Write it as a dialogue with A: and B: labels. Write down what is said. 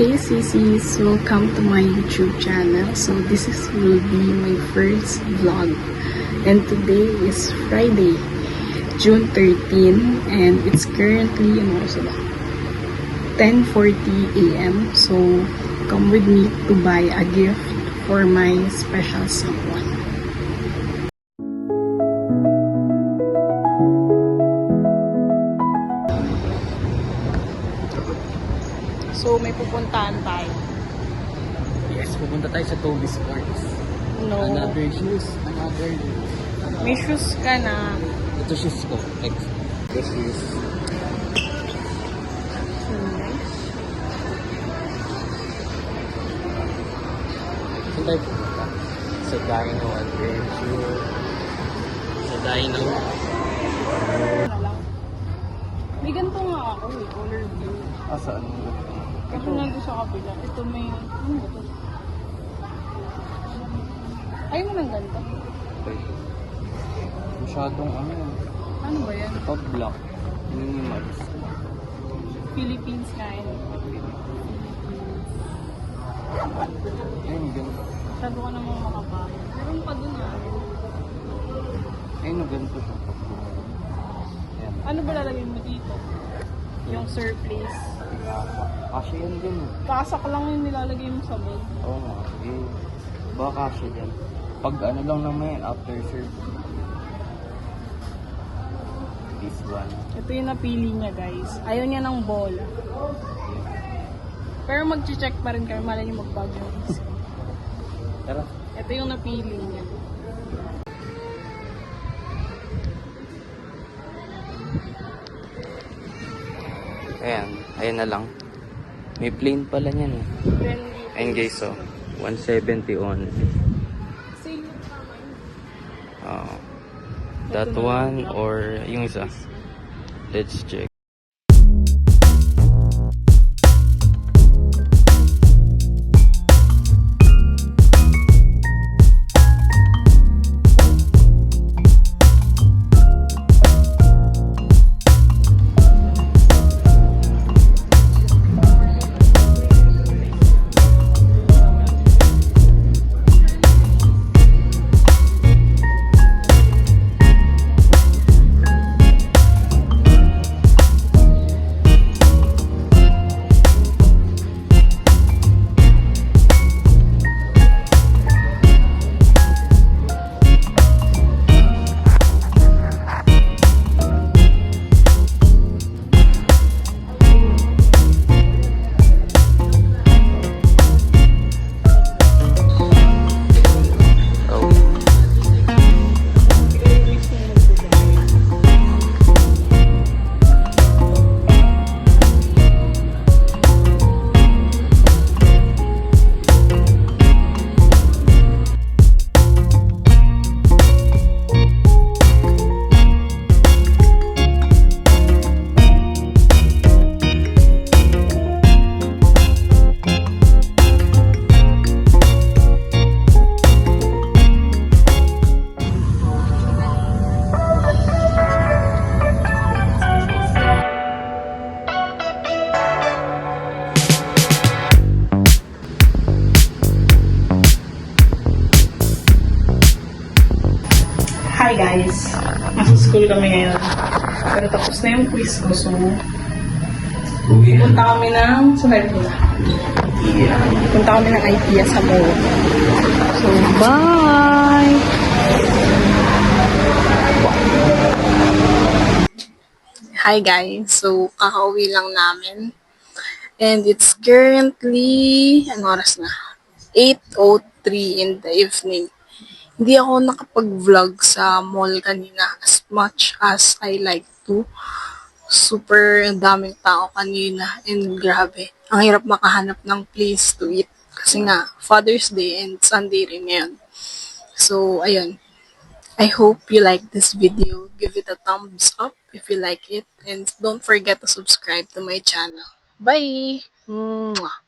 A: Hey sissies, welcome to my YouTube channel. So will be my first vlog. And today is Friday, June 13, and it's currently 10:40 a.m. So come with me to buy a gift for my special someone. So may pupuntahan tayo.
B: Yes, pupunta tayo sa Toby Sports.
A: No.
B: Another shoes.
A: May shoes ka na.
B: Ito shoes ko. This shoes. Saan tayo pupunta? Sa Dino Adventure. Sa Dino.
A: May ganito nga ako color blue.
B: Saan?
A: Kasi nandun sa kabila. Ito may, ano ba ito? Ayaw mo ng ganito?
B: Masyadong
A: Ano ba yan?
B: top block. Minimalist.
A: Philippines kind.
B: Ayun, ganito.
A: Masyado ka namang makapal. Meron pa dun
B: Ayun, ganito siya. Ayan.
A: Ano ba lalagay mo dito? Yung surface.
B: Kasi yan din.
A: Kasak lang yung nilalagay mo sa bag.
B: Oo nga. Baka kasi yan. Pag lang naman yan, after serve. This one.
A: Ito yung napili niya guys. Ayaw niya ng ball. Pero mag-check pa rin kayo. Malay niyo mag-bag yung isa.
B: Tara.
A: Ito yung napili niya.
B: Ayan na lang. May plain pala niyan eh. Ayun guys, so 170 on.
A: Sale yung tama yun.
B: That one or yung isa. Let's check.
A: Hi guys! Nasa school kami ngayon. Pero tapos na yung quiz ko, so punta kami ng punta kami ng IKEA sa mall. So, bye! Hi guys! So, kakauwi lang namin. And it's currently, anong oras na? 8:03 in the evening. Hindi ako nakapag-vlog sa mall kanina as much as I like to. Super daming tao kanina and grabe. Ang hirap makahanap ng place to eat. Kasi nga, Father's Day and Sunday rin ngayon. So, ayun. I hope you like this video. Give it a thumbs up if you like it. And don't forget to subscribe to my channel. Bye! Mwah!